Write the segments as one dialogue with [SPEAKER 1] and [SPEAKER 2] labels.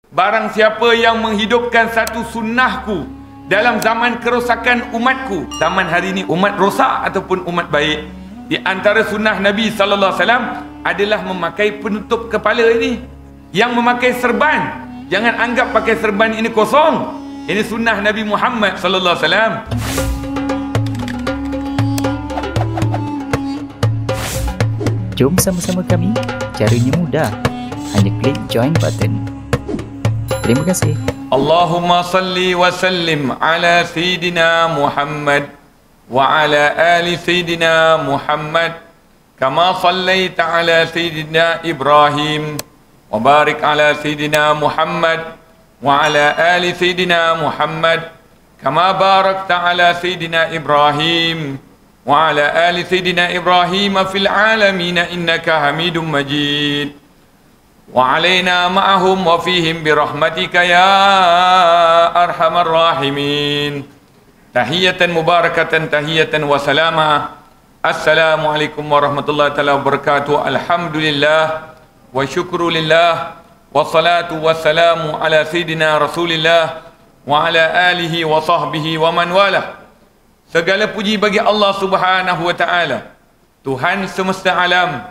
[SPEAKER 1] barang siapa yang menghidupkan satu sunnahku dalam zaman kerosakan umatku, zaman hari ini umat rosak ataupun umat baik, di antara sunnah Nabi sallallahu alaihi wasallam adalah memakai penutup kepala ini. Yang memakai serban, jangan anggap pakai serban ini kosong. Ini sunnah Nabi Muhammad sallallahu alaihi wasallam.
[SPEAKER 2] Jom sama-sama kami. Caranya mudah. Hanya klik join button. Terima kasih.
[SPEAKER 1] Allahumma salli wa sallim ala Sayyidina Muhammad wa ala ali Sayyidina Muhammad kama sallaita ala Sayyidina Ibrahim wa barik ala Sayyidina Muhammad wa ala ali Sayyidina Muhammad kama barakta ala Sayyidina Ibrahim wa ala ali Sayyidina Ibrahim fil alamin innaka Hamidum Majid. وعلينا معهم وفيهم برحمتك يا أرحم الراحمين. تحية مباركة تحية وسلاما. السلام عليكم ورحمة الله تعالى وبركاته. الحمد لله وشكر لله والصلاة والسلام على سيدنا رسول الله وعلى آله وصحبه ومن والاه. Segala puji bagi Allah Subhanahu wa taala, Tuhan semesta alam,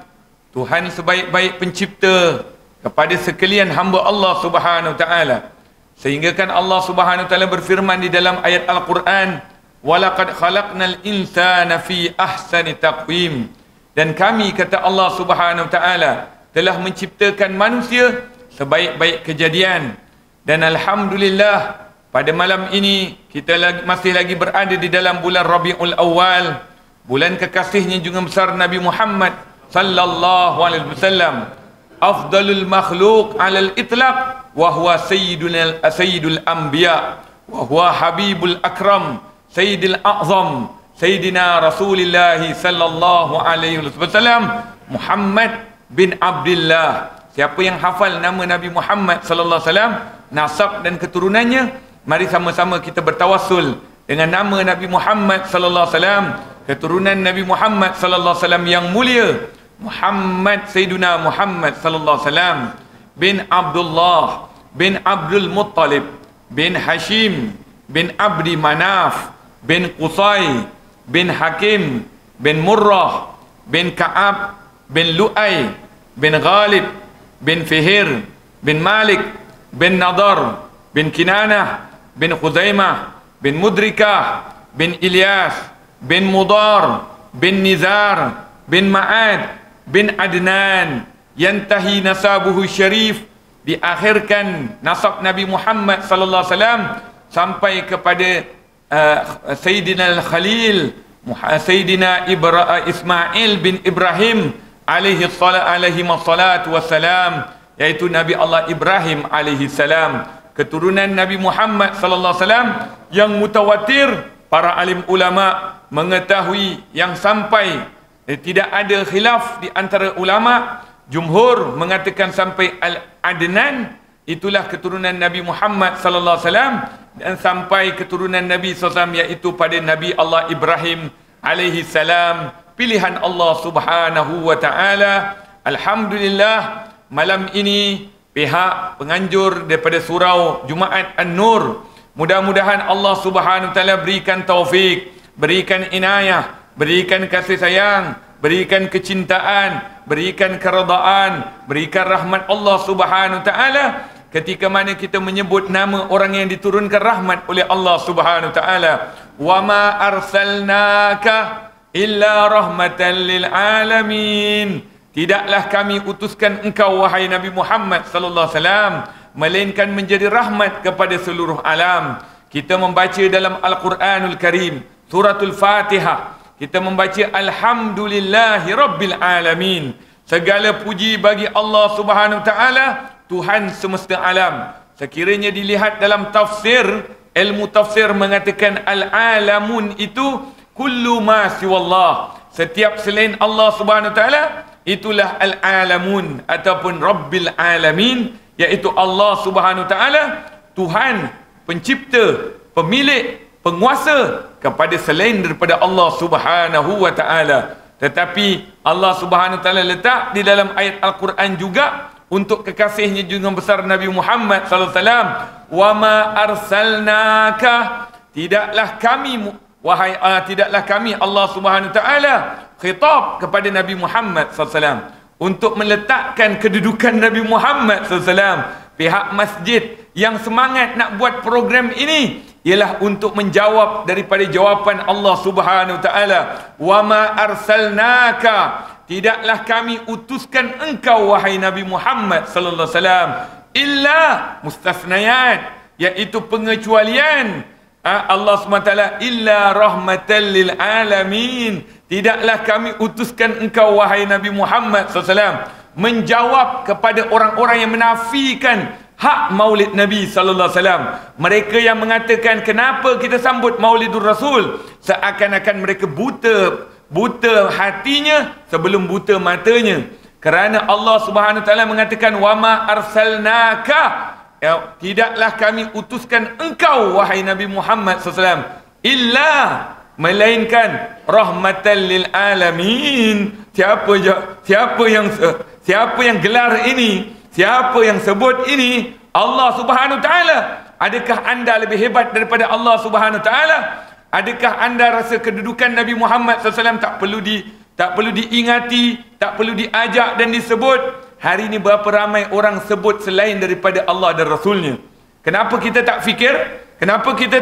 [SPEAKER 1] Tuhan sebaik-baik pencipta kepada sekalian hamba Allah Subhanahu wa taala. Sehingga kan Allah Subhanahu wa taala berfirman di dalam ayat Al-Quran, "Walaqad khalaqnal insana fi ahsani taqwim." Dan kami, kata Allah Subhanahu wa taala, telah menciptakan manusia sebaik-baik kejadian. Dan alhamdulillah, pada malam ini kita masih lagi berada di dalam bulan Rabiul Awal, bulan kekasihnya junjungan besar Nabi Muhammad sallallahu alaihi wasallam, afdalul makhluk alal itlaq wa huwa sayyidul anbiya wa huwa habibul akram sayyidil a'zam sayyidina Rasulillah sallallahu alaihi wasallam Muhammad bin Abdullah. Siapa yang hafal nama Nabi Muhammad sallallahu alaihi wasallam, nasab dan keturunannya, mari sama-sama kita bertawassul dengan nama Nabi Muhammad sallallahu alaihi wasallam, keturunan Nabi Muhammad sallallahu alaihi wasallam yang mulia, Muhammad Sayyiduna Muhammad sallallahu alaihi wasallam bin Abdullah bin Abdul Muttalib bin Hashim bin Abdi Manaf bin Qusay bin Hakim bin Murrah bin Ka'ab bin Lu'ay bin Ghalib bin Fihir bin Malik bin Nadar bin Kinanah bin Khuzaimah bin Mudrikah bin Ilyas bin Mudar bin Nizar bin Ma'ad bin Adnan, yantahi nasabuhu syarif, diakhirkan nasab Nabi Muhammad sallallahu alaihi wasallam sampai kepada Sayyidina Al-Khalil, Sayyidina Ismail bin Ibrahim alaihi salatu wassalam, yaitu Nabi Allah Ibrahim alaihi salam, keturunan Nabi Muhammad sallallahu alaihi wasallam yang mutawatir. Para alim ulama mengetahui yang sampai tidak ada khilaf di antara ulama, jumhur mengatakan sampai Al-Adnan itulah keturunan Nabi Muhammad sallallahu alaihi wasallam, dan sampai keturunan Nabi sallallahu alaihi wasallam iaitu pada Nabi Allah Ibrahim alaihi salam, pilihan Allah Subhanahu wa taala. Alhamdulillah, malam ini pihak penganjur daripada surau Jumaat An-Nur, mudah-mudahan Allah Subhanahu wa taala berikan taufik, berikan inayah, berikan kasih sayang, berikan kecintaan, berikan keredaan, berikan rahmat Allah Subhanahu wa taala ketika mana kita menyebut nama orang yang diturunkan rahmat oleh Allah Subhanahu wa taala. Wa ma arsalnaka illa rahmatan lil alamin. Tidaklah kami utuskan engkau wahai Nabi Muhammad sallallahu alaihi wasallam melainkan menjadi rahmat kepada seluruh alam. Kita membaca dalam Al-Quranul Karim suratul Fatihah, kita membaca Alhamdulillahi Rabbil Alamin. Segala puji bagi Allah Subhanahu Wa Taala, Tuhan semesta alam. Sekiranya dilihat dalam tafsir, ilmu tafsir mengatakan al-alamun itu kullu ma siwallah, setiap selain Allah Subhanahu Wa Taala itulah al-alamun ataupun Rabbil Alamin, iaitu Allah Subhanahu Wa Taala, Tuhan, pencipta, pemilik, penguasa kepada selain daripada Allah Subhanahu wa taala. Tetapi Allah Subhanahu wa taala letak di dalam ayat Al-Quran juga, untuk kekasihnya junjungan besar Nabi Muhammad sallallahu alaihi wasallam, wa ma arsalnaka, tidaklah kami Allah Subhanahu wa taala khitab kepada Nabi Muhammad sallallahu alaihi wasallam untuk meletakkan kedudukan Nabi Muhammad sallallahu alaihi wasallam. Pihak masjid yang semangat nak buat program ini ialah untuk menjawab daripada jawapan Allah Subhanahu wa taala, wa ma arsalnaka, tidaklah kami utuskan engkau wahai Nabi Muhammad sallallahu alaihi wasallam, illa mustasnayat, iaitu pengecualian. Allah SWT, illa rahmatan lil alamin, tidaklah kami utuskan engkau wahai Nabi Muhammad SAW menjawab kepada orang-orang yang menafikan hak maulid Nabi sallallahu alaihi wasallam. Mereka yang mengatakan kenapa kita sambut Maulidur Rasul, seakan-akan mereka buta hatinya sebelum buta matanya. Kerana Allah Subhanahu wa taala mengatakan, wa ma arsalnaka, tidaklah kami utuskan engkau wahai Nabi Muhammad SAW illa, melainkan rahmatan lil alamin. Siapa yang gelar ini, siapa yang sebut ini? Allah Subhanahu wa taala. Adakah anda lebih hebat daripada Allah Subhanahu wa taala? Adakah anda rasa kedudukan Nabi Muhammad SAW tak perlu diingati, tak perlu diajak dan disebut? Hari ini berapa ramai orang sebut selain daripada Allah dan Rasulnya? Kenapa kita tak fikir? Kenapa kita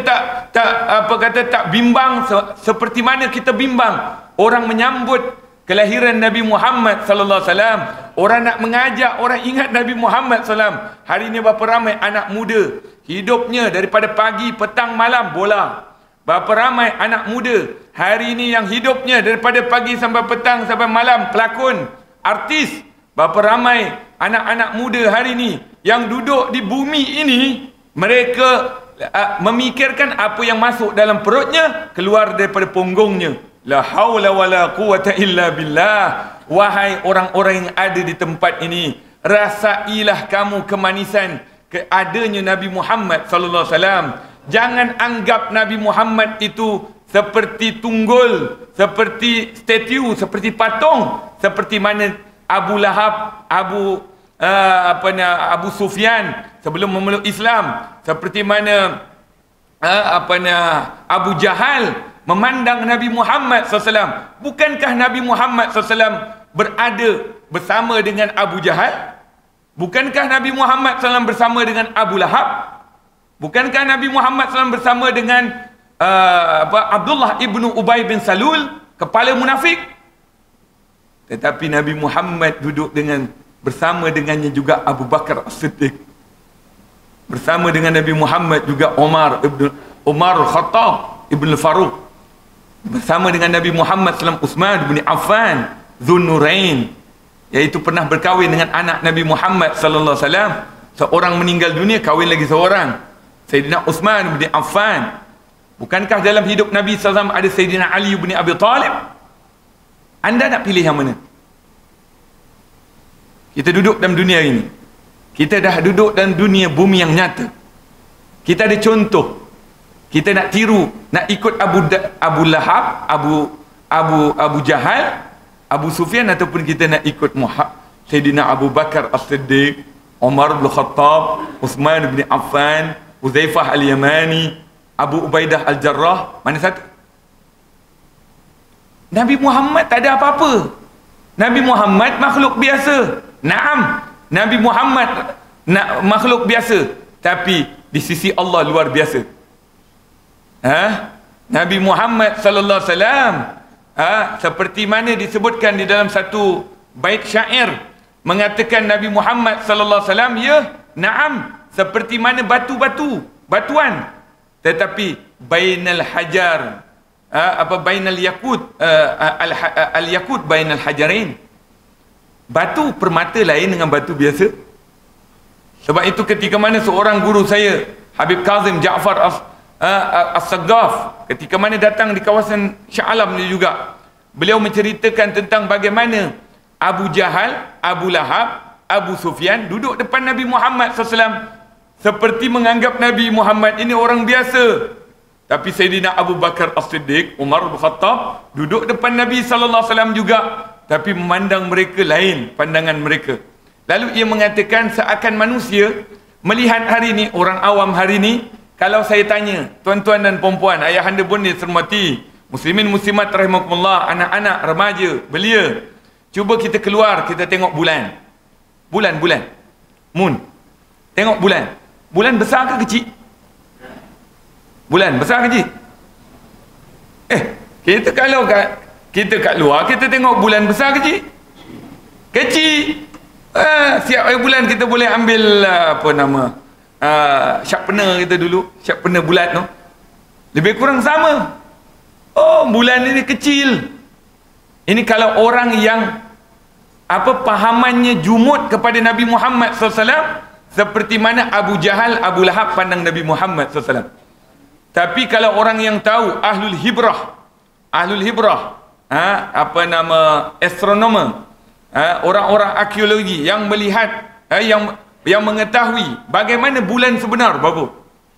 [SPEAKER 1] tak bimbang seperti mana kita bimbang orang menyambut kelahiran Nabi Muhammad sallallahu alaihi wasallam? Orang nak mengajak orang ingat Nabi Muhammad sallallahu. Hari ini berapa ramai anak muda hidupnya daripada pagi, petang, malam bola. Berapa ramai anak muda hari ini yang hidupnya daripada pagi sampai petang sampai malam pelakon, artis. Berapa ramai anak-anak muda hari ini yang duduk di bumi ini, mereka memikirkan apa yang masuk dalam perutnya, keluar daripada punggungnya. La haula wala quwata illa billah. Wahai orang-orang yang ada di tempat ini, rasailah kamu kemanisan keadanya Nabi Muhammad sallallahu alaihi wasallam. Jangan anggap Nabi Muhammad itu seperti tunggul, seperti statue, seperti patung, seperti mana Abu Lahab, Abu Sufyan sebelum memeluk Islam, seperti mana Abu Jahal memandang Nabi Muhammad SAW. Bukankah Nabi Muhammad SAW berada bersama dengan Abu Jahal? Bukankah Nabi Muhammad SAW bersama dengan Abu Lahab? Bukankah Nabi Muhammad SAW bersama dengan Abdullah ibnu Ubay bin Salul, kepala munafik? Tetapi Nabi Muhammad duduk bersama dengannya juga Abu Bakar As-Siddiq. Bersama dengan Nabi Muhammad juga Umar Khattab Ibn Faruq. Bersama dengan Nabi Muhammad SAW Utsman bin Affan Dzun Nurain, iaitu pernah berkahwin dengan anak Nabi Muhammad sallallahu alaihi wasallam. Seorang meninggal dunia, kahwin lagi seorang, Sayyidina Utsman bin Affan. Bukankah dalam hidup Nabi SAW ada Sayyidina Ali bin Abi Talib? Anda nak pilih yang mana? Kita duduk dalam dunia ini, kita dah duduk dalam dunia bumi yang nyata. Kita ada contoh. Kita nak tiru, nak ikut Abu Lahab, Abu Jahal, Abu Sufyan, ataupun kita nak ikut Sayyidina Abu Bakar As-Siddiq, Umar bin Khattab, Utsman bin Affan, Huzaifah Al-Yamani, Abu Ubaidah Al-Jarrah? Mana satu? Nabi Muhammad tak ada apa-apa. Nabi Muhammad makhluk biasa. Naam, Nabi Muhammad makhluk biasa, tapi di sisi Allah luar biasa. Nabi Muhammad sallallahu alaihi wasallam, seperti mana disebutkan di dalam satu bait syair, mengatakan Nabi Muhammad sallallahu alaihi wasallam, ya, naam, seperti mana batuan, tetapi bainal hajar, bainal yakut, al yakut bainal hajarain. Batu permata lain dengan batu biasa. Sebab itu ketika mana seorang guru saya, Habib Kazim Ja'far As-Saggaf, ketika mana datang di kawasan Shah Alam ni juga, beliau menceritakan tentang bagaimana Abu Jahal, Abu Lahab, Abu Sufyan duduk depan Nabi Muhammad SAW, seperti menganggap Nabi Muhammad ini orang biasa. Tapi Sayyidina Abu Bakar As-Siddiq, Umar bin Khattab duduk depan Nabi SAW juga, tapi memandang mereka lain pandangan mereka. Lalu ia mengatakan seakan manusia melihat hari ini, orang awam hari ini, kalau saya tanya, tuan-tuan dan puan-puan, ayahanda bonda hormati, muslimin muslimat rahimakumullah, anak-anak, remaja, belia, cuba kita keluar, kita tengok bulan. Bulan. Moon. Tengok bulan. Bulan besar ke kecil? Bulan besar ke kecil? Kita kalau kita kat luar, kita tengok bulan besar ke kecil? Kecil. Siap bulan kita boleh ambil sharpener kita dulu, sharpener bulat tu. Lebih kurang sama. Oh, bulan ini kecil. Ini kalau orang yang pahamannya jumud kepada Nabi Muhammad SAW, seperti mana Abu Jahal, Abu Lahab pandang Nabi Muhammad SAW. Tapi kalau orang yang tahu, ahlul hibrah, astronomer, orang-orang arkeologi yang melihat, yang mengetahui bagaimana bulan sebenar, berapa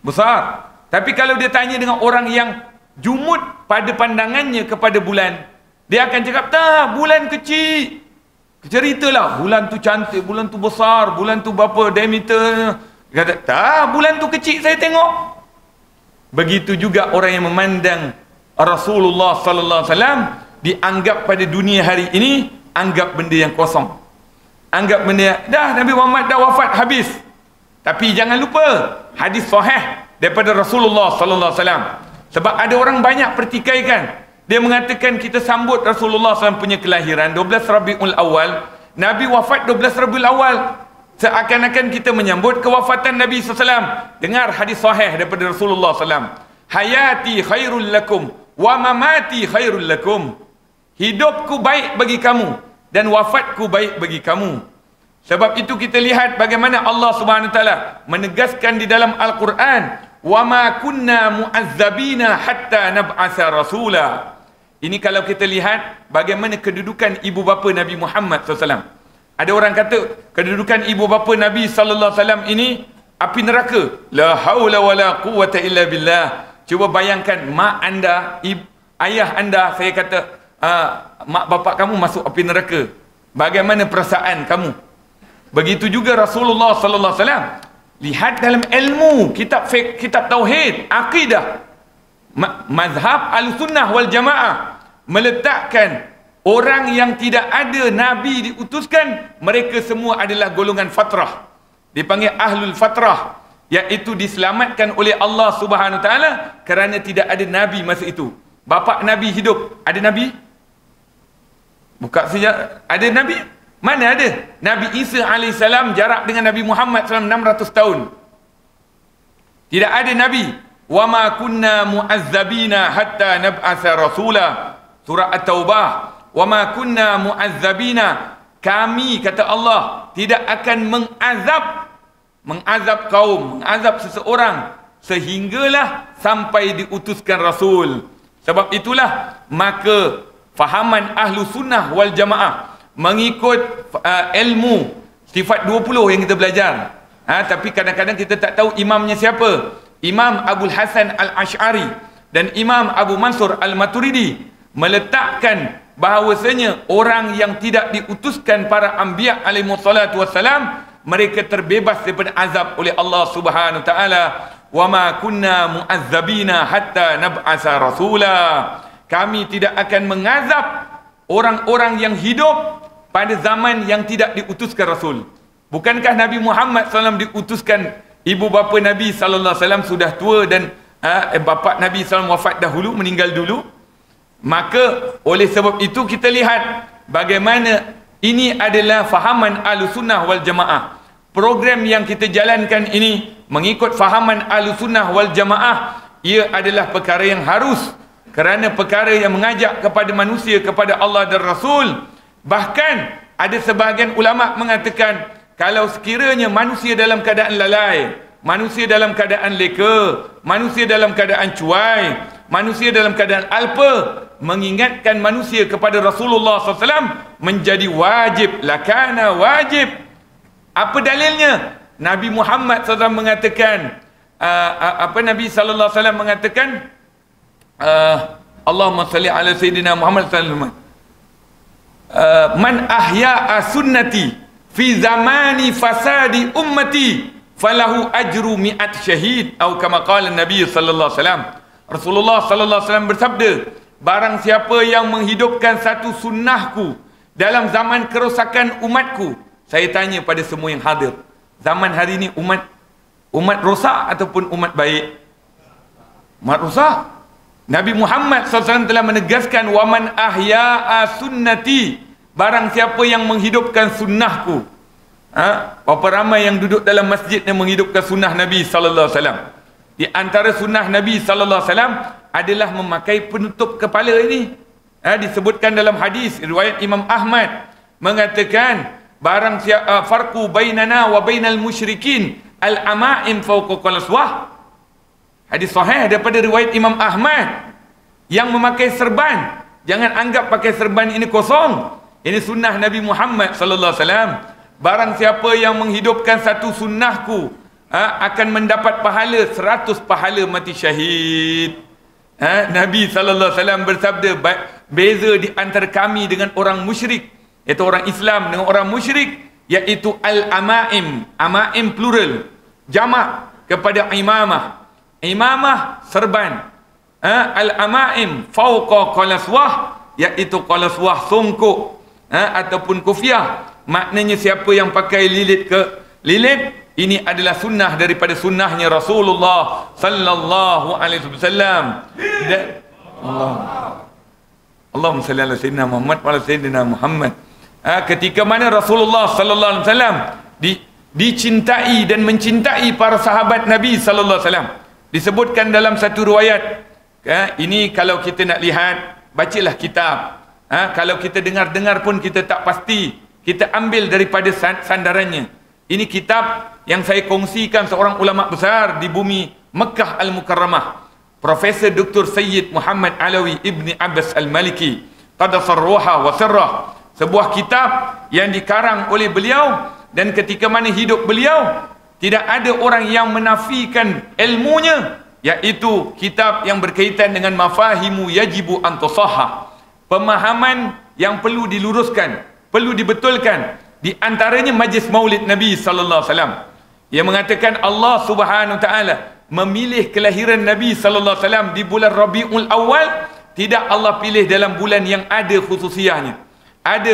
[SPEAKER 1] besar. Tapi kalau dia tanya dengan orang yang jumud pada pandangannya kepada bulan, dia akan cakap, tak, bulan kecil. Ceritalah, bulan tu cantik, bulan tu besar, bulan tu berapa diameter. Dia kata, tak, bulan tu kecil saya tengok. Begitu juga orang yang memandang Rasulullah sallallahu alaihi wasallam, dianggap pada dunia hari ini, anggap benda yang kosong. Anggap benda, dah Nabi Muhammad dah wafat, habis. Tapi jangan lupa, hadis sahih daripada Rasulullah sallallahu alaihi wasallam. Sebab ada orang banyak pertikaikan. Dia mengatakan kita sambut Rasulullah SAW punya kelahiran 12 Rabiul Awal, Nabi wafat 12 Rabiul Awal, seakan-akan kita menyambut kewafatan Nabi SAW. Dengar hadis sahih daripada Rasulullah SAW. Hayati khairul lakum wa mamati khairul lakum. Hidupku baik bagi kamu dan wafatku baik bagi kamu. Sebab itu kita lihat bagaimana Allah Subhanahu Wa Taala menegaskan di dalam Al-Quran, wa ma kunna mu'azzabina hatta nab'atha rasula. Ini kalau kita lihat bagaimana kedudukan ibu bapa Nabi Muhammad SAW. Ada orang kata kedudukan ibu bapa Nabi SAW ini api neraka. La haula wa la quwwata illa billah. Cuba bayangkan mak anda, ayah anda, saya kata mak bapak kamu masuk api neraka. Bagaimana perasaan kamu? Begitu juga Rasulullah SAW. Lihat dalam ilmu, kitab tauhid, akidah, mazhab al-sunnah wal jamaah meletakkan orang yang tidak ada Nabi diutuskan, mereka semua adalah golongan fatrah. Dipanggil ahlul fatrah, iaitu diselamatkan oleh Allah Subhanahu Taala kerana tidak ada Nabi masa itu. Bapa Nabi hidup, ada Nabi? Buka saja, ada Nabi? Mana ada? Nabi Isa AS jarak dengan Nabi Muhammad SAW 600 tahun. Tidak ada Nabi. Wa ma kunna mu'azzabina hatta nab'atha rasula. Surah At-Taubah. Wa ma kunna mu'azzabina. Kami, kata Allah, tidak akan mengazab kaum, mengazab seseorang sehinggalah sampai diutuskan Rasul. Sebab itulah maka fahaman ahlu sunnah wal jamaah mengikut ilmu sifat 20 yang kita belajar. Tapi kadang-kadang kita tak tahu imamnya siapa. Imam Abul Hasan Al-Ash'ari dan Imam Abu Mansur Al-Maturidi meletakkan bahawasanya orang yang tidak diutuskan para anbiya alaihi wassalatu wassalam, mereka terbebas daripada azab oleh Allah Subhanahu Taala. Wa ma kunna mu'azzabina hatta nab'asa rasula. Kami tidak akan mengazab orang-orang yang hidup pada zaman yang tidak diutuskan Rasul. Bukankah Nabi Muhammad SAW diutuskan, ibu bapa Nabi SAW sudah tua dan bapa Nabi SAW wafat dahulu, meninggal dulu? Maka oleh sebab itu kita lihat bagaimana ini adalah fahaman Ahlussunnah wal Jamaah. Program yang kita jalankan ini mengikut fahaman Ahlussunnah wal Jamaah, ia adalah perkara yang harus, kerana perkara yang mengajak kepada manusia kepada Allah dan Rasul. Bahkan ada sebahagian ulama mengatakan, kalau sekiranya manusia dalam keadaan lalai, manusia dalam keadaan leka, manusia dalam keadaan cuai, manusia dalam keadaan alpa, mengingatkan manusia kepada Rasulullah SAW menjadi wajib, lakana wajib. Apa dalilnya? Nabi Muhammad SAW mengatakan, Nabi SAW mengatakan, Allahumma salli ala Sayyidina Muhammad sallallahu alaihi wasallam, man ahya'a sunnati fi zamani fasadi ummati falahu ajru mi'at syahid atau kama qala Nabi sallallahu alaihi wasallam. Rasulullah sallallahu alaihi wasallam bersabda, barang siapa yang menghidupkan satu sunnahku dalam zaman kerosakan umatku. Saya tanya pada semua yang hadir, zaman hari ini umat rosak ataupun umat baik? Umat rosak. Nabi Muhammad SAW telah menegaskan, waman ahya'a sunnati, barang siapa yang menghidupkan sunnahku. Berapa ramai yang duduk dalam masjid yang menghidupkan sunnah Nabi sallallahu alaihi wasallam. Di antara sunnah Nabi sallallahu alaihi wasallam adalah memakai penutup kepala ini. Disebutkan dalam hadis riwayat Imam Ahmad mengatakan, barang siapa farqu bainana wa bainal musyrikin al-ama'im fawqa qalaswah. Hadis sahih daripada riwayat Imam Ahmad, yang memakai serban, jangan anggap pakai serban ini kosong. Ini sunnah Nabi Muhammad sallallahu alaihi wasallam. Barang siapa yang menghidupkan satu sunnahku akan mendapat pahala 100 pahala mati syahid. Nabi sallallahu alaihi wasallam bersabda, beza di antara kami dengan orang musyrik, iaitu orang Islam dengan orang musyrik, iaitu al-amaim. Amaim plural, jamak kepada imamah. Imamah serban, al-amaim fauqa qalaswah, iaitu qalaswah songkok ataupun kufiah. Maknanya siapa yang pakai lilit ini adalah sunnah daripada sunnahnya Rasulullah sallallahu alaihi wasallam. Allahumma salli ala sayyidina Muhammad wa ala sayyidina Muhammad. Ketika mana Rasulullah sallallahu alaihi wasallam dicintai dan mencintai para sahabat Nabi sallallahu alaihi wasallam. Disebutkan dalam satu riwayat, ini kalau kita nak lihat, bacalah kitab. Kalau kita dengar-dengar pun kita tak pasti, kita ambil daripada sandarannya. Ini kitab yang saya kongsikan seorang ulama besar di bumi Mekah Al-Mukarramah, Profesor Dr. Sayyid Muhammad Alawi Ibni Abbas Al-Maliki Qadasar Ruha wa Sirrah. Sebuah kitab yang dikarang oleh beliau, dan ketika mana hidup beliau tidak ada orang yang menafikan ilmunya, iaitu kitab yang berkaitan dengan mafahimu yajibu an tusahhah, pemahaman yang perlu diluruskan, perlu dibetulkan. Di antaranya majlis Maulid Nabi sallallahu alaihi wasallam. Ia mengatakan Allah Subhanahu wa taala memilih kelahiran Nabi sallallahu alaihi wasallam di bulan Rabiul Awal. Tidak Allah pilih dalam bulan yang ada khususiahnya, ada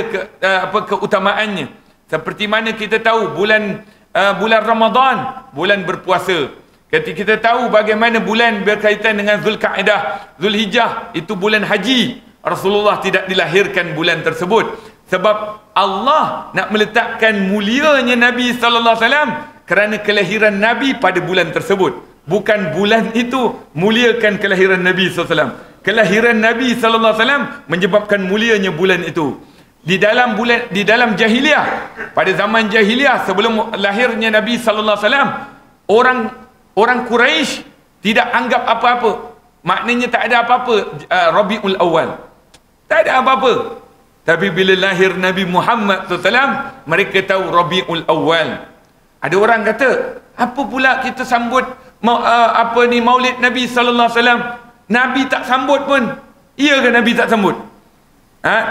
[SPEAKER 1] keutamaannya. Seperti mana kita tahu bulan Ramadan, bulan berpuasa. Ketika kita tahu bagaimana bulan berkaitan dengan Zulkaidah, Zulhijjah, itu bulan haji. Rasulullah tidak dilahirkan bulan tersebut, sebab Allah nak meletakkan mulianya Nabi sallallahu alaihi wasallam kerana kelahiran Nabi pada bulan tersebut. Bukan bulan itu muliakan kelahiran Nabi sallallahu alaihi wasallam. Kelahiran Nabi sallallahu alaihi wasallam menyebabkan mulianya bulan itu. Di dalam jahiliyah, pada zaman jahiliyah sebelum lahirnya Nabi sallallahu alaihi wasallam, orang Quraisy tidak anggap apa-apa. Maknanya tak ada apa-apa Rabiul Awal. Tak ada apa-apa. Tapi bila lahir Nabi Muhammad SAW, mereka tahu Rabiul Awal. Ada orang kata, apa pula kita sambut Maulid Nabi sallallahu alaihi wasallam? Nabi tak sambut pun. Iya ke Nabi tak sambut?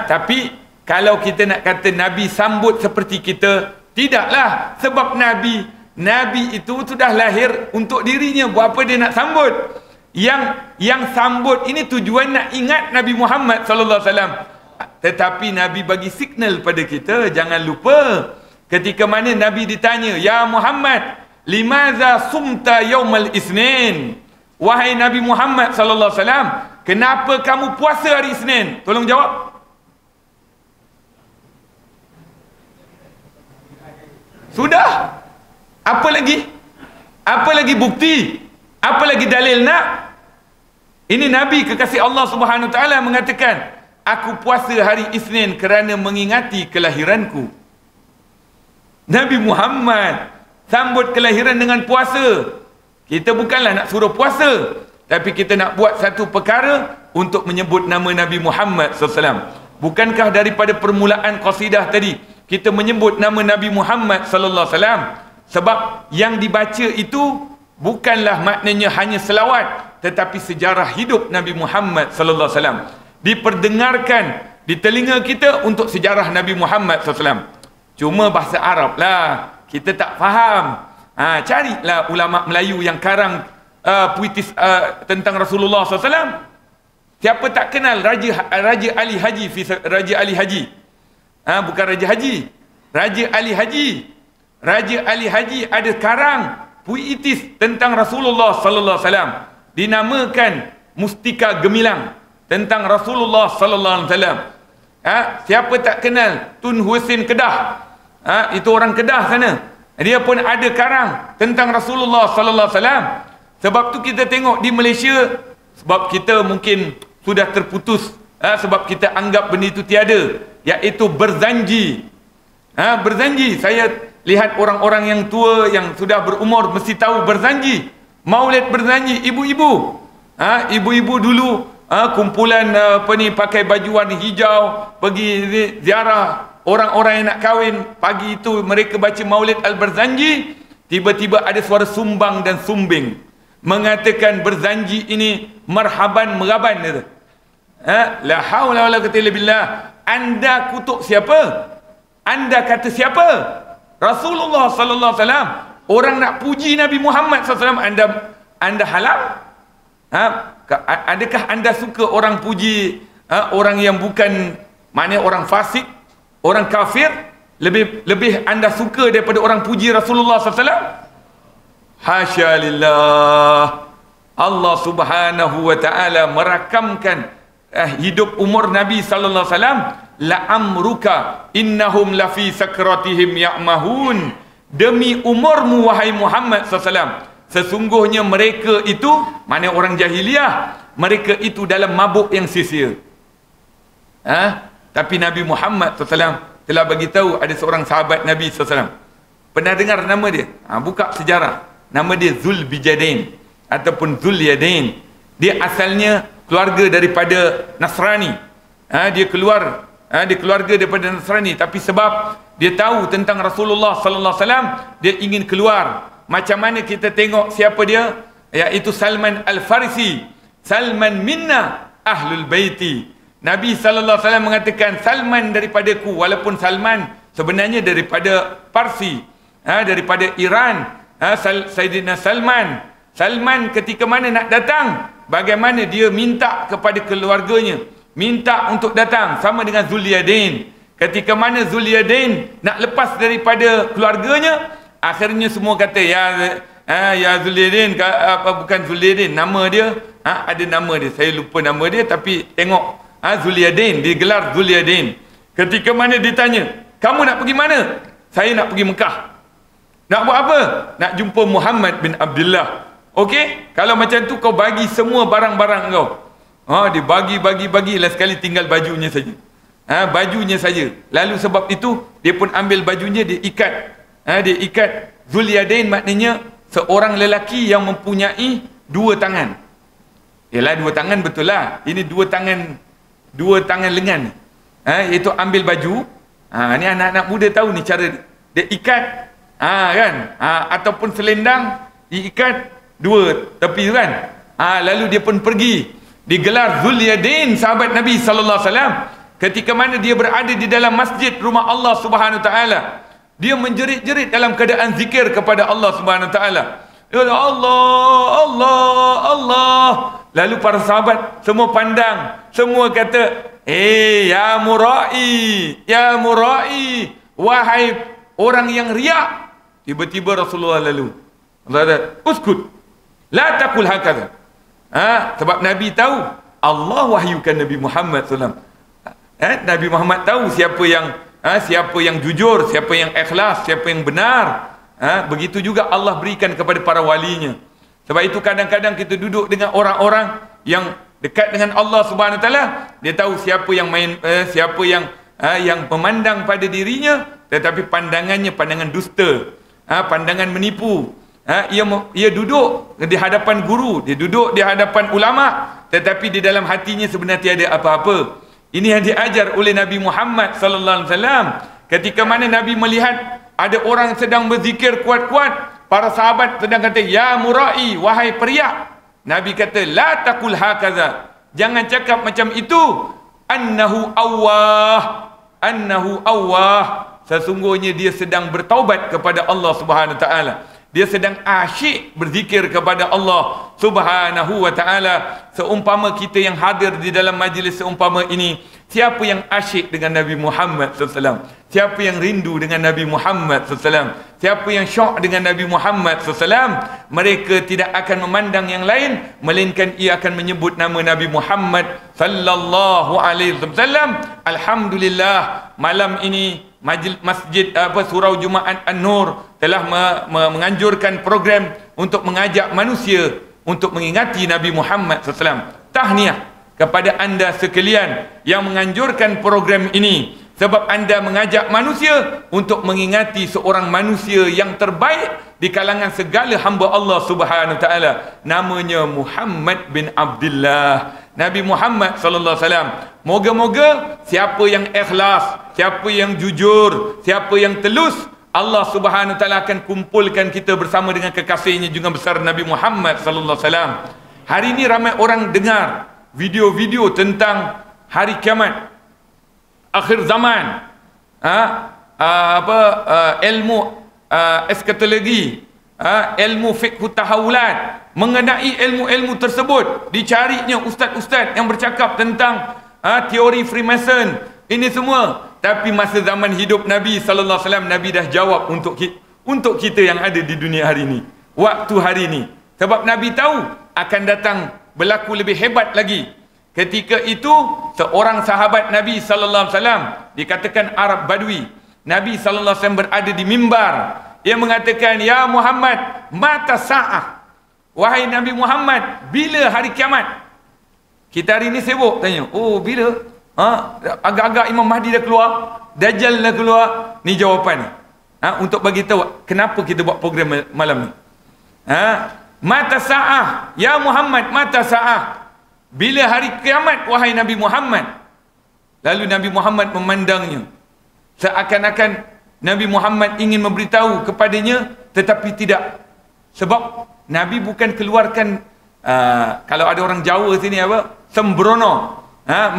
[SPEAKER 1] Tapi kalau kita nak kata Nabi sambut seperti kita, tidaklah. Sebab Nabi itu sudah lahir untuk dirinya. Buat apa dia nak sambut? Yang sambut ini tujuan nak ingat Nabi Muhammad sallallahu alaihi wasallam. Tetapi Nabi bagi signal pada kita, jangan lupa. Ketika mana Nabi ditanya, ya Muhammad, limaza sumta yaumal isnin? Wahai Nabi Muhammad sallallahu alaihi wasallam, kenapa kamu puasa hari Isnin? Tolong jawab. Sudah. Apa lagi? Apa lagi bukti? Apa lagi dalil nak? Ini Nabi kekasih Allah Subhanahu wa taala mengatakan, aku puasa hari Isnin kerana mengingati kelahiranku. Nabi Muhammad sambut kelahiran dengan puasa. Kita bukanlah nak suruh puasa, tapi kita nak buat satu perkara untuk menyebut nama Nabi Muhammad SAW. Bukankah daripada permulaan qasidah tadi kita menyebut nama Nabi Muhammad sallallahu alaihi wasallam? Sebab yang dibaca itu bukanlah maknanya hanya selawat, tetapi sejarah hidup Nabi Muhammad sallallahu alaihi wasallam diperdengarkan di telinga kita untuk sejarah Nabi Muhammad sallallahu alaihi wasallam. Cuma bahasa Arab lah, kita tak faham. Carilah ulama Melayu yang karang puitis tentang Rasulullah SAW. Siapa tak kenal Raja Ali Haji, Raja Ali Haji. Bukan Raja Haji, Raja Ali Haji. Raja Ali Haji ada karang puitis tentang Rasulullah sallallahu alaihi wasallam, dinamakan Mustika Gemilang tentang Rasulullah sallallahu alaihi wasallam. Siapa tak kenal Tun Husin Kedah? Itu orang Kedah sana. Dia pun ada karang tentang Rasulullah sallallahu alaihi wasallam. Sebab tu kita tengok di Malaysia, sebab kita mungkin sudah terputus, sebab kita anggap benda itu tiada, iaitu berzanji. Berzanji, saya lihat orang-orang yang tua yang sudah berumur mesti tahu berzanji. Maulid berzanji, ibu-ibu. Ibu-ibu dulu kumpulan pakai baju warna hijau, pergi ziarah orang-orang yang nak kahwin. Pagi itu mereka baca Maulid al-Berzanji. Tiba-tiba ada suara sumbang dan sumbing mengatakan berzanji ini marhaban meraban. La haula wala quwwata illa billah. Anda kutuk siapa? Anda kata siapa? Rasulullah sallallahu alaihi wasallam. Orang nak puji Nabi Muhammad sallallahu alaihi wasallam, anda halam? Adakah anda suka orang puji orang yang bukan, maknanya orang fasik, orang kafir, lebih anda suka daripada orang puji Rasulullah sallallahu alaihi wasallam? Hasya lillah. Allah Subhanahu wa taala merakamkan hidup umur Nabi sallallahu alaihi wasallam. La amruka innahum lafi sakratihim ya'mahun. Demi umurmu wahai Muhammad sallallahu alaihi wasallam, sesungguhnya mereka itu, mana orang jahiliah, mereka itu dalam mabuk yang sia-sia. Tapi Nabi Muhammad sallallahu alaihi wasallam telah bagi tahu ada seorang sahabat Nabi sallallahu alaihi wasallam. Pernah dengar nama dia? Buka sejarah. Nama dia Zulbijadain ataupun Zulyadain. Dia asalnya keluarga daripada Nasrani. Dia keluarga daripada Nasrani, tapi sebab dia tahu tentang Rasulullah sallallahu alaihi wasallam, dia ingin keluar. Macam mana kita tengok siapa dia? Iaitu Salman Al-Farisi. Salman minna ahlul baiti. Nabi sallallahu alaihi wasallam mengatakan Salman daripadaku, walaupun Salman sebenarnya daripada Parsi, daripada Iran. Sayyidina Salman ketika mana nak datang, bagaimana dia minta kepada keluarganya, minta untuk datang, sama dengan Zulyadain. Ketika mana Zulyadain nak lepas daripada keluarganya, akhirnya semua kata ya Zulyadain, bukan Zulyadain, nama dia ada nama dia, saya lupa nama dia, tapi tengok Zulyadain, dia gelar Zulyadain. Ketika mana ditanya, kamu nak pergi mana? Saya nak pergi Mekah. Nak buat apa? Nak jumpa Muhammad bin Abdullah. Okey, kalau macam tu kau bagi semua barang-barang kau. Dia bagi lah, sekali tinggal bajunya saja. Bajunya saja. Lalu sebab itu dia pun ambil bajunya, dia ikat. Dia ikat. Zulyadain maknanya seorang lelaki yang mempunyai dua tangan. Yalah, dua tangan betul lah. Ini dua tangan lengan. Iaitu ambil baju. Ni anak-anak muda tahu ni cara dia ikat. Kan? Ataupun selendang diikat dua tepi kan. Lalu dia pun pergi. Digelar Zulyadain, sahabat Nabi sallallahu alaihi wasallam. Ketika mana dia berada di dalam masjid rumah Allah Subhanahu wa taala, dia menjerit-jerit dalam keadaan zikir kepada Allah Subhanahu wa taala. Allah, Allah, Allah. Lalu para sahabat semua pandang, semua kata, ya murai, ya murai, wahai orang yang riak. Tiba-tiba Rasulullah lalu, uskut, la taqul hakadha. Sebab Nabi tahu, Allah wahyukan Nabi Muhammad SAW. Nabi Muhammad tahu siapa yang jujur, siapa yang ikhlas, siapa yang benar. Begitu juga Allah berikan kepada para walinya. Sebab itu kadang-kadang kita duduk dengan orang-orang yang dekat dengan Allah Subhanahu Wa Taala, dia tahu siapa yang siapa yang memandang pada dirinya, tetapi pandangannya pandangan dusta, pandangan menipu. Ia duduk di hadapan guru, dia duduk di hadapan ulama, tetapi di dalam hatinya sebenarnya tiada apa-apa. Ini yang diajar oleh Nabi Muhammad sallallahu alaihi wasallam. Ketika mana Nabi melihat ada orang sedang berzikir kuat-kuat, para sahabat sedang kata, ya murai, wahai periak. Nabi kata, la taqul hakaza, jangan cakap macam itu. Annahu awwah, sesungguhnya dia sedang bertaubat kepada Allah Subhanahu wa taala. Dia sedang asyik berzikir kepada Allah Subhanahu wa taala. Seumpama kita yang hadir di dalam majlis seumpama ini, siapa yang asyik dengan Nabi Muhammad SAW? Siapa yang rindu dengan Nabi Muhammad SAW? Siapa yang syok dengan Nabi Muhammad SAW? Mereka tidak akan memandang yang lain, melainkan ia akan menyebut nama Nabi Muhammad sallallahu alaihi wasallam. Alhamdulillah, malam ini Masjid Surau Jumaat An-Nur telah menganjurkan program untuk mengajak manusia untuk mengingati Nabi Muhammad SAW. Tahniah kepada anda sekalian yang menganjurkan program ini, sebab anda mengajak manusia untuk mengingati seorang manusia yang terbaik di kalangan segala hamba Allah Subhanahu wa taala, namanya Muhammad bin Abdullah, Nabi Muhammad sallallahu alaihi wasallam. Moga-moga siapa yang ikhlas, siapa yang jujur, siapa yang telus, Allah Subhanahu wa taala akan kumpulkan kita bersama dengan kekasihnya junjungan besar Nabi Muhammad sallallahu alaihi wasallam. Hari ini ramai orang dengar video-video tentang hari kiamat, akhir zaman, ilmu eskatologi, ilmu fiqh tahawulat, mengenai ilmu-ilmu tersebut dicarinya ustaz-ustaz yang bercakap tentang teori Freemason, ini semua. Tapi masa zaman hidup Nabi sallallahu alaihi wasallam, Nabi dah jawab untuk kita yang ada di dunia hari ini, waktu hari ini. Sebab Nabi tahu akan datang berlaku lebih hebat lagi. Ketika itu seorang sahabat Nabi sallallahu alaihi wasallam, dikatakan Arab Badui, Nabi sallallahu alaihi wasallam berada di mimbar. Ia mengatakan, "Ya Muhammad, mata sa'ah." Wahai Nabi Muhammad, bila hari kiamat? Kita hari ini sibuk tanya, oh bila? Agak-agak Imam Mahdi dah keluar, Dajjal dah keluar. Ni jawapan ni. Untuk bagi tahu kenapa kita buat program malam ni. Mata sa'ah, ya Muhammad, mata sa'ah. Bila hari kiamat wahai Nabi Muhammad? Lalu Nabi Muhammad memandangnya, seakan-akan Nabi Muhammad ingin memberitahu kepadanya, tetapi tidak. Sebab Nabi bukan keluarkan kalau ada orang Jawa sini apa? Sembrono.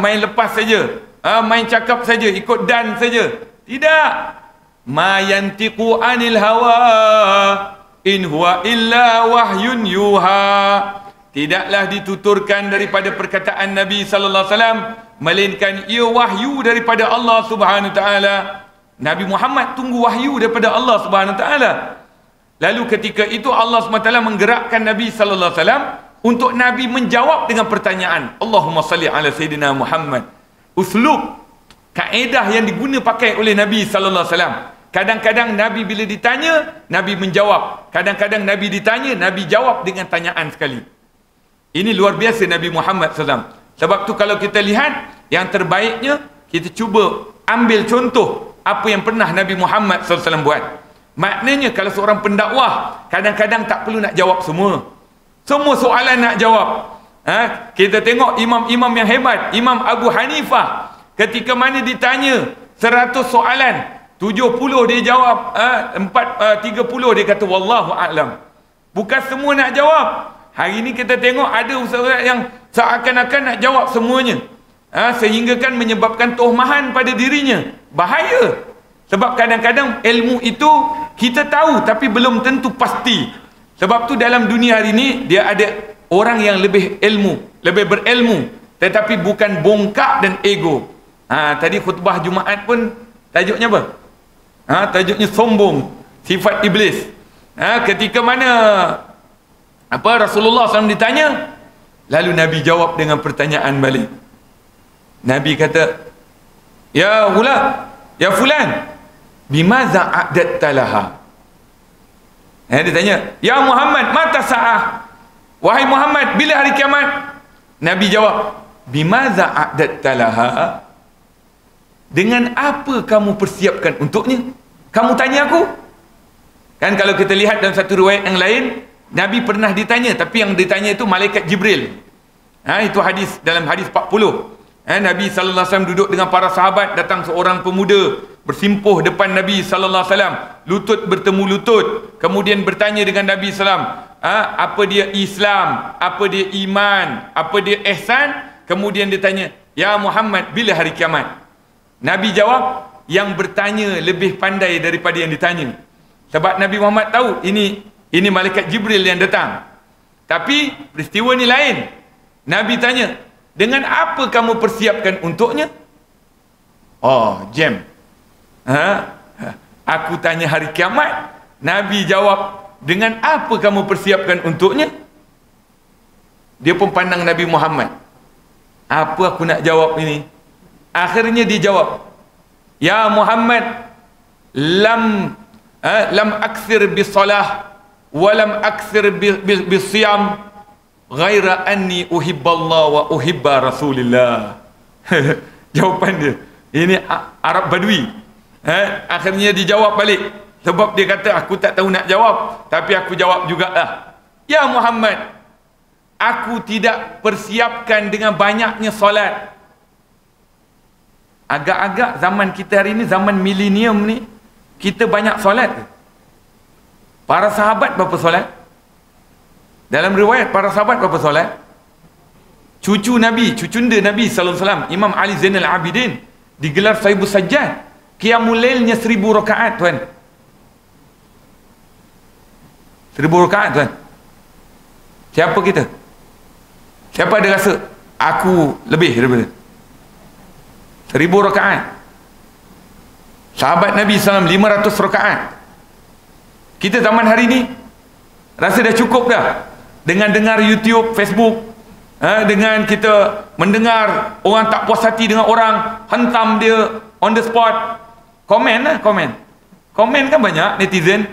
[SPEAKER 1] Main lepas saja. Main cakap saja, ikut dan saja. Tidak. Ma yantiqu anil hawa in huwa illa wahyun yuha. Tidaklah dituturkan daripada perkataan Nabi sallallahu alaihi wasallam, melainkan ia wahyu daripada Allah Subhanahu wa taala. Nabi Muhammad tunggu wahyu daripada Allah Subhanahu wa taala. Lalu ketika itu Allah SWT menggerakkan Nabi sallallahu alaihi wasallam untuk Nabi menjawab dengan pertanyaan. Allahumma salli ala Sayyidina Muhammad. Uslub, kaedah yang diguna pakai oleh Nabi sallallahu alaihi wasallam. Kadang-kadang Nabi bila ditanya, Nabi menjawab. Kadang-kadang Nabi ditanya, Nabi jawab dengan tanyaan sekali. Ini luar biasa Nabi Muhammad SAW. Sebab tu kalau kita lihat, yang terbaiknya kita cuba ambil contoh apa yang pernah Nabi Muhammad SAW buat. Maknanya kalau seorang pendakwah, kadang-kadang tak perlu nak jawab semua soalan nak jawab. Kita tengok imam-imam yang hebat. Imam Abu Hanifah, ketika mana ditanya 100 soalan, 70 dia jawab, 30 dia kata wallahu a'lam. Bukan semua nak jawab. Hari ini kita tengok ada ustaz yang seakan-akan nak jawab semuanya, sehingga kan menyebabkan tohmahan pada dirinya. Bahaya. Sebab kadang-kadang ilmu itu kita tahu tapi belum tentu pasti. Sebab tu dalam dunia hari ini dia ada orang yang lebih ilmu, lebih berilmu, tetapi bukan bongkak dan ego. Tadi khutbah Jumaat pun tajuknya apa? Tajuknya sombong, sifat iblis. Ketika mana Rasulullah SAW ditanya, lalu Nabi jawab dengan pertanyaan balik. Nabi kata, Ya fulan, bimaza a'datta laha? Dia tanya, Ya Muhammad, mata sa'ah? Wahai Muhammad, bila hari kiamat? Nabi jawab, bimaza a'datta laha? Dengan apa kamu persiapkan untuknya? Kamu tanya aku? Kan kalau kita lihat dalam satu riwayat yang lain, Nabi pernah ditanya, tapi yang ditanya itu malaikat Jibril. Itu hadis, dalam hadis 40. Nabi sallallahu alaihi wasallam duduk dengan para sahabat, datang seorang pemuda bersimpuh depan Nabi sallallahu alaihi wasallam, lutut bertemu lutut, kemudian bertanya dengan Nabi sallam, apa dia Islam, apa dia iman, apa dia ihsan. Kemudian dia tanya, Ya Muhammad, bila hari kiamat? Nabi jawab, yang bertanya lebih pandai daripada yang ditanya. Sebab Nabi Muhammad tahu ini malaikat Jibril yang datang. Tapi peristiwa ni lain. Nabi tanya, dengan apa kamu persiapkan untuknya? Oh, jam. Aku tanya hari kiamat. Nabi jawab, dengan apa kamu persiapkan untuknya? Dia pun pandang Nabi Muhammad. Apa aku nak jawab ini? Akhirnya dia jawab, ya Muhammad, lam akthir bisalah wa lam akthir bisiyam ghaira anni uhibballah wa uhibba rasulillah. Jawapan dia ini Arab Badui. Akhirnya dijawab balik. Sebab dia kata, aku tak tahu nak jawab, tapi aku jawab jugalah. Ya Muhammad, aku tidak persiapkan dengan banyaknya solat. Agak-agak zaman kita hari ni, zaman milenium ni, kita banyak solat. Para sahabat berapa solat? Dalam riwayat, para sahabat berapa solat? Cucunda Nabi SAW, Imam Ali Zainal Abidin, digelar Sahibus Sajjad. Qiyamul Lailnya 1000 rakaat, tuan. 1000 rakaat, tuan. Siapa kita? Siapa ada rasa aku lebih daripada 1000 rakaat? Sahabat Nabi SAW 500 rakaat. Kita zaman hari ni rasa dah cukup dah dengan dengar YouTube, Facebook, dengan kita mendengar orang tak puas hati dengan orang, hentam dia on the spot. Komen kan banyak netizen.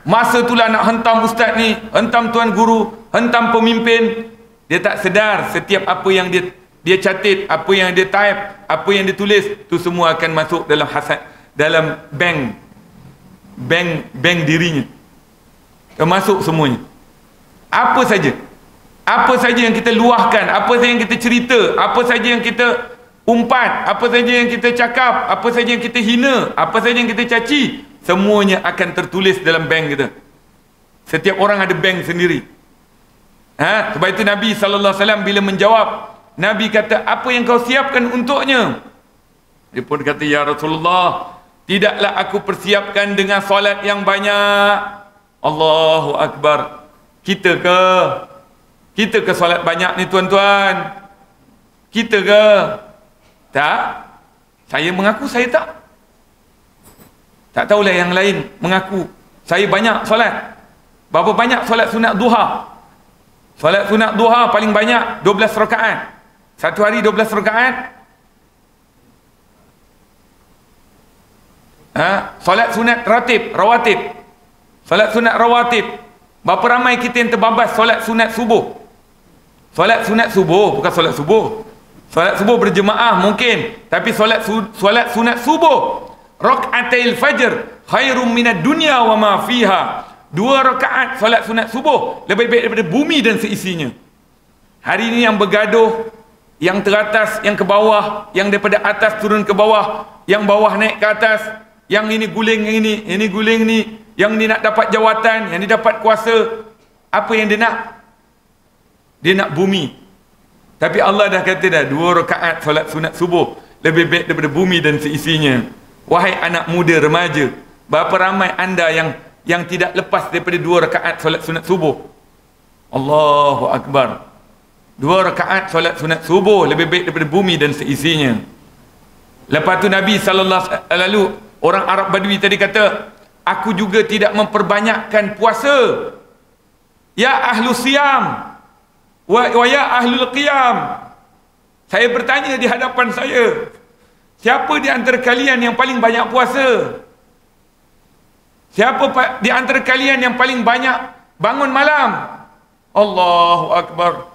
[SPEAKER 1] Masa itulah nak hentam ustaz ni, hentam tuan guru, hentam pemimpin. Dia tak sedar setiap apa yang dia catat, apa yang dia type, apa yang dia tulis, tu semua akan masuk dalam dalam bank dirinya. Termasuk semuanya. Apa saja yang kita luahkan, apa saja yang kita cerita, apa saja yang kita umpat, apa saja yang kita cakap, apa saja yang kita hina, apa saja yang kita caci, semuanya akan tertulis dalam bank kita. Setiap orang ada bank sendiri. Sebab itu Nabi SAW bila menjawab, Nabi kata, apa yang kau siapkan untuknya? Dia pun kata, ya Rasulullah, tidaklah aku persiapkan dengan solat yang banyak. Allahu Akbar. Kita ke solat banyak ni tuan-tuan? Kita ke? Tak. Saya mengaku saya tak. Tak tahulah yang lain mengaku saya banyak solat. Berapa banyak solat sunat duha? Solat sunat duha paling banyak 12 rakaat. Satu hari 12 rakaat. Solat sunat rawatib. Solat sunat rawatib. Berapa ramai kita yang terbabas solat sunat subuh? Solat sunat subuh, bukan solat subuh. Solat subuh berjemaah mungkin, tapi solat sunat subuh, rakaatil fajr khairum minad dunya wa ma fiha. 2 rakaat solat sunat subuh lebih baik daripada bumi dan seisinya. Hari ini yang bergaduh, yang teratas, yang ke bawah, yang daripada atas turun ke bawah, yang bawah naik ke atas, yang ini guling ini guling ni, yang ni nak dapat jawatan, yang ni dapat kuasa. Apa yang dia nak? Dia nak bumi. Tapi Allah dah kata dah, 2 rakaat solat sunat subuh lebih baik daripada bumi dan seisinya. Wahai anak muda, remaja, berapa ramai anda yang tidak lepas daripada 2 rakaat solat sunat subuh? Allahu Akbar. 2 rakaat solat sunat subuh lebih baik daripada bumi dan seisinya. Lepas tu Nabi SAW, orang Arab Badui tadi kata, aku juga tidak memperbanyakkan puasa. Ya ahlu siyam wa ya ahlul qiyam. Saya bertanya di hadapan saya, siapa di antara kalian yang paling banyak puasa? Siapa di antara kalian yang paling banyak bangun malam? Allahu Akbar.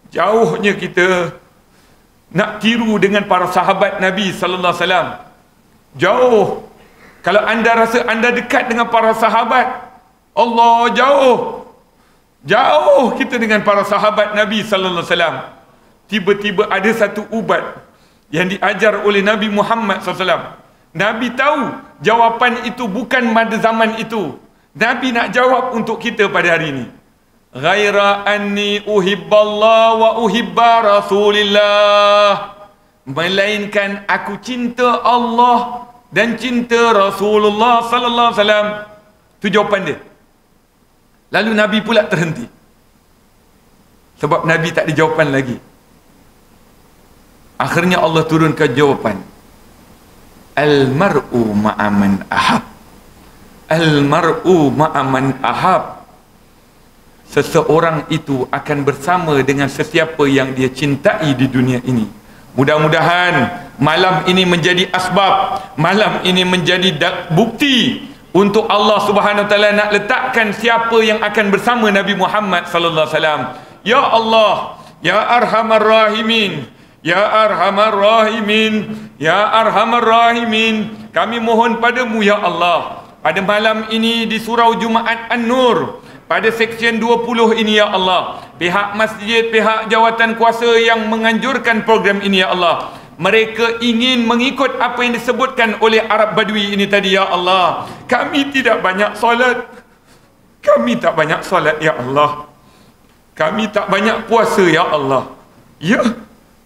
[SPEAKER 1] Jauhnya kita nak tiru dengan para sahabat Nabi sallallahu alaihi wasallam. Jauh. Kalau anda rasa anda dekat dengan para sahabat, Allah, jauh kita dengan para sahabat Nabi sallallahu alaihi wasallam. Tiba-tiba ada satu ubat yang diajar oleh Nabi Muhammad SAW. Nabi tahu jawapan itu bukan pada zaman itu. Nabi nak jawab untuk kita pada hari ini. Ghaira anni uhibballah wa uhibba rasulillah. Melainkan aku cinta Allah dan cinta Rasulullah sallallahu alaihi wasallam. Itu jawapan dia. Lalu Nabi pula terhenti. Sebab Nabi tak ada jawapan lagi. Akhirnya Allah turunkan jawapan. Al-mar'u ma'aman ahab. Al-mar'u ma'aman ahab. Seseorang itu akan bersama dengan sesiapa yang dia cintai di dunia ini. Mudah-mudahan malam ini menjadi asbab, malam ini menjadi bukti untuk Allah Subhanahu Wa Taala nak letakkan siapa yang akan bersama Nabi Muhammad sallallahu alaihi wasallam. Ya Allah, ya Arhamar Rahimin, ya Arhamar Rahimin, ya Arhamar Rahimin, kami mohon padamu ya Allah, pada malam ini di surau Jumaat An-Nur, pada seksyen 20 ini ya Allah, pihak masjid, pihak jawatan kuasa yang menganjurkan program ini ya Allah, mereka ingin mengikut apa yang disebutkan oleh Arab Badui ini tadi ya Allah. Kami tidak banyak solat, kami tak banyak solat ya Allah, kami tak banyak puasa ya Allah. Ya,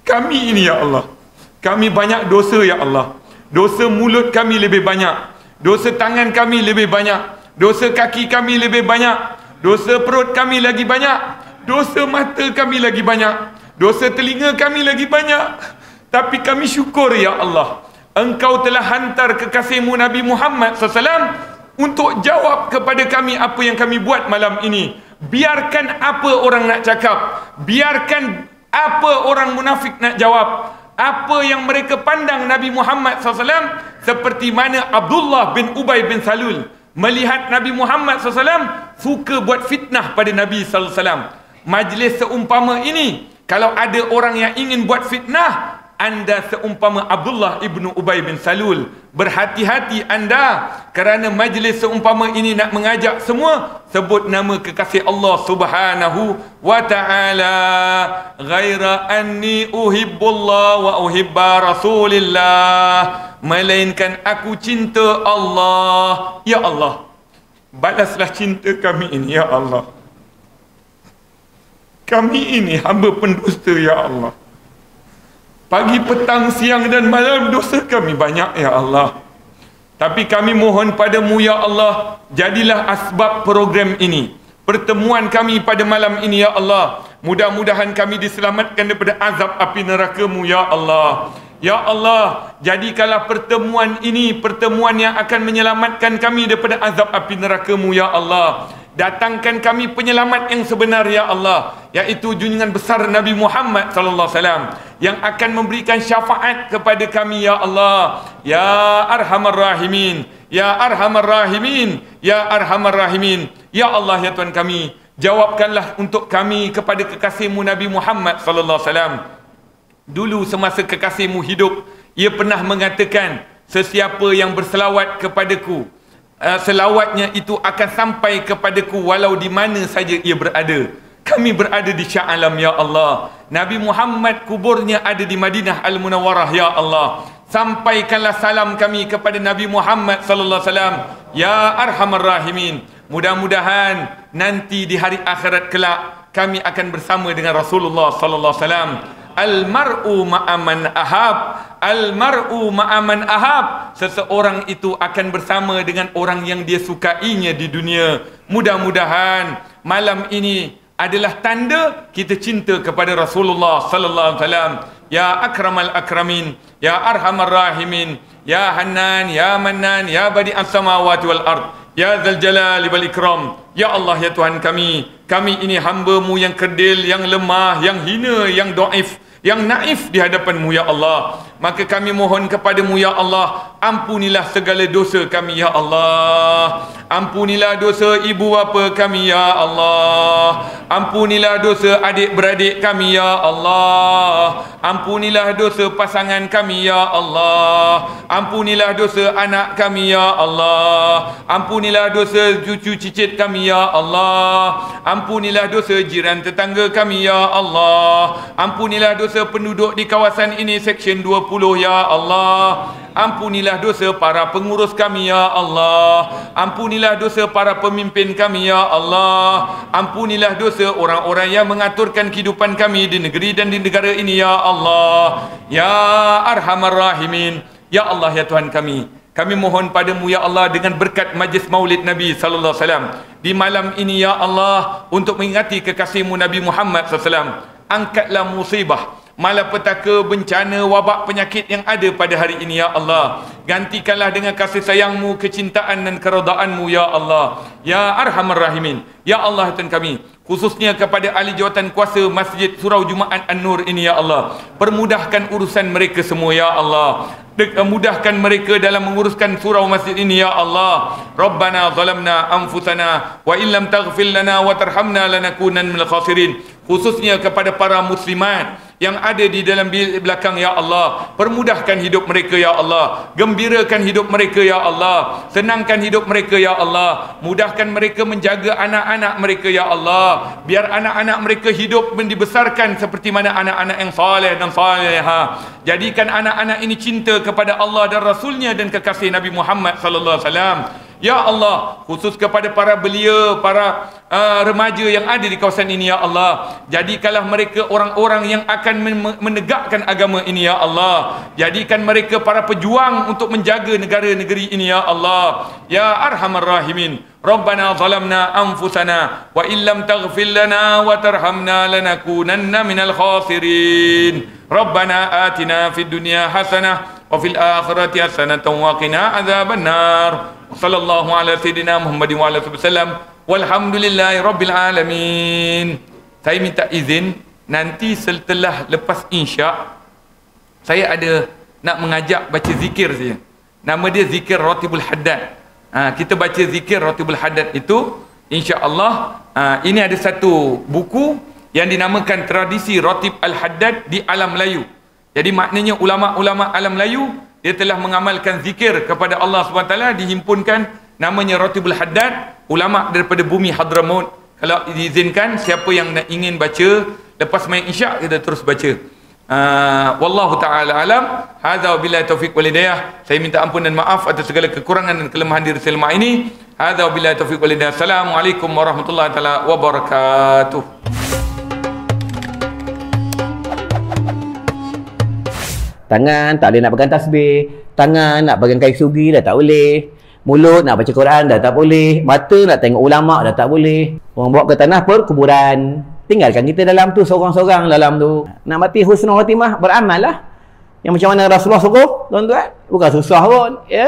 [SPEAKER 1] kami ini ya Allah, kami banyak dosa ya Allah. Dosa mulut kami lebih banyak, dosa tangan kami lebih banyak, dosa kaki kami lebih banyak, dosa perut kami lagi banyak, dosa mata kami lagi banyak, dosa telinga kami lagi banyak. Tapi kami syukur ya Allah, Engkau telah hantar kekasihmu Nabi Muhammad SAW untuk jawab kepada kami apa yang kami buat malam ini. Biarkan apa orang nak cakap, biarkan apa orang munafik nak jawab, apa yang mereka pandang Nabi Muhammad SAW, seperti mana Abdullah bin Ubay bin Salul melihat Nabi Muhammad SAW suka buat fitnah pada Nabi SAW. Majlis seumpama ini, kalau ada orang yang ingin buat fitnah, anda seumpama Abdullah ibnu Ubay bin Salul. Berhati-hati anda, kerana majlis seumpama ini nak mengajak semua sebut nama kekasih Allah Subhanahu wa ta'ala. Ghaira anni uhibbullah wa uhibba Rasulillah, melainkan aku cinta Allah. Ya Allah, balaslah cinta kami ini ya Allah. Kami ini hamba pendusta ya Allah. Pagi, petang, siang dan malam dosa kami banyak ya Allah. Tapi kami mohon padamu ya Allah, jadilah asbab program ini, pertemuan kami pada malam ini ya Allah. Mudah-mudahan kami diselamatkan daripada azab api neraka-Mu ya Allah. Ya Allah, jadikanlah pertemuan ini pertemuan yang akan menyelamatkan kami daripada azab api neraka-Mu ya Allah. Datangkan kami penyelamat yang sebenar ya Allah, iaitu junjungan besar Nabi Muhammad sallallahu alaihi wasallam yang akan memberikan syafaat kepada kami ya Allah. Ya Arhamar Rahimin, ya Arhamar Rahimin, ya Arhamar Rahimin. Ya Allah ya Tuhan kami, jawabkanlah untuk kami kepada kekasih-Mu Nabi Muhammad sallallahu alaihi wasallam. Dulu semasa kekasih-Mu hidup, ia pernah mengatakan, sesiapa yang berselawat kepadaku, selawatnya itu akan sampai kepadaku walau di mana saja ia berada. Kami berada di Shah Alam ya Allah. Nabi Muhammad kuburnya ada di Madinah Al-Munawwarah ya Allah. Sampaikanlah salam kami kepada Nabi Muhammad sallallahu alaihi wasallam ya Arhamar Rahimin. Mudah-mudahan nanti di hari akhirat kelak kami akan bersama dengan Rasulullah sallallahu alaihi wasallam. Al-mar'u ma'aman ahab, al-mar'u ma'aman ahab. Seseorang itu akan bersama dengan orang yang dia sukainya di dunia. Mudah-mudahan malam ini adalah tanda kita cinta kepada Rasulullah sallallahu alaihi wasallam. Ya akramal akramin, ya arhamar rahimin, ya Hannan, ya Mannan, ya badi'as samawati wal ard, ya dzal jalali wal ikram. Ya Allah ya Tuhan kami, kami ini hamba-Mu yang kerdil, yang lemah, yang hina, yang dhaif, yang naif di hadapan-Mu ya Allah. Maka kami mohon kepada-Mu ya Allah, ampunilah segala dosa kami ya Allah. Ampunilah dosa ibu bapa kami ya Allah. Ampunilah dosa adik-beradik kami ya Allah. Ampunilah dosa pasangan kami ya Allah. Ampunilah dosa anak kami ya Allah. Ampunilah dosa cucu cicit kami ya Allah. Ampunilah dosa jiran tetangga kami ya Allah. Ampunilah dosa penduduk di kawasan ini seksyen 20 ya Allah. Ampunilah dosa para pengurus kami ya Allah. Ampunilah dosa para pemimpin kami ya Allah. Ampunilah dosa orang-orang yang mengaturkan kehidupan kami di negeri dan di negara ini ya Allah. Ya Arhamar Rahimin. Ya Allah ya Tuhan kami, Kami mohon padamu ya Allah dengan berkat majlis maulid Nabi sallallahu alaihi wasallam di malam ini ya Allah, untuk mengingati kekasihmu Nabi Muhammad sallallahu alaihi wasallam, angkatlah musibah, malapetaka, bencana, wabak, penyakit yang ada pada hari ini ya Allah. Gantikanlah dengan kasih sayangmu, kecintaan dan keredaanmu ya Allah, ya Arhamar Rahimin. Ya Allah Tuhan kami, khususnya kepada ahli jawatan kuasa Masjid Surau Jumaat An-Nur ini ya Allah, permudahkan urusan mereka semua ya Allah, mudahkan mereka dalam menguruskan surau masjid ini ya Allah. Rabbana zalamna anfusana wa illam taghfir lana wa tarhamna lanakunan minal khasirin. Khususnya kepada para muslimat yang ada di dalam belakang ya Allah, permudahkan hidup mereka ya Allah, gembirakan hidup mereka ya Allah, senangkan hidup mereka ya Allah, mudahkan mereka menjaga anak-anak mereka ya Allah, biar anak-anak mereka hidup dan dibesarkan seperti mana anak-anak yang saleh dan salehah. Jadikan anak-anak ini cinta kepada Allah dan Rasulnya dan kekasih Nabi Muhammad sallallahu alaihi wasallam. Ya Allah, khusus kepada para belia, para remaja yang ada di kawasan ini ya Allah, jadikanlah mereka orang-orang yang akan menegakkan agama ini ya Allah. Jadikan mereka para pejuang untuk menjaga negara-negeri ini ya Allah, ya Arhamar Rahimin. Rabbana zalamna anfusana wa illam taghfir lana wa tarhamna lanakunanna minal khasirin. Rabbana atina fid dunya hasanah wa fil akhirati hasanatan wa qina adzabannar. Sallallahu ala sayyidina Muhammadin wa ala wasallam. Walhamdulillahi rabbil alamin. Saya minta izin, nanti setelah lepas insya, saya ada nak mengajak baca zikir saja. Nama dia zikir Ratibul Haddad. Kita baca zikir Ratibul Haddad itu, insya-Allah. Ini ada satu buku yang dinamakan Tradisi Ratib Al-Haddad di Alam Melayu. Jadi maknanya ulama-ulama Alam Melayu dia telah mengamalkan zikir kepada Allah SWT, dihimpunkan namanya Ratibul Haddad, ulama daripada bumi Hadramaut. Kalau diizinkan, siapa yang nak ingin baca lepas main isyak, kita terus baca. Wallahu ta'ala alam. Hadza wabillahi taufiq wal hidayah. Saya minta ampun dan maaf atas segala kekurangan dan kelemahan diri saya lemah ini. Hadza wabillahi taufiq wal hidayah. Assalamualaikum warahmatullahi taala wabarakatuh.
[SPEAKER 3] Tangan tak boleh nak pegang tasbih, tangan nak pegang kain sugi dah tak boleh, mulut nak baca Quran dah tak boleh, mata nak tengok ulama dah tak boleh. Orang bawa ke tanah perkuburan, tinggalkan kita dalam tu seorang-seorang dalam tu. Nak mati husnul khatimah, beramal lah yang macam mana Rasulullah suruh, tuan-tuan. Bukan susah pun, ya.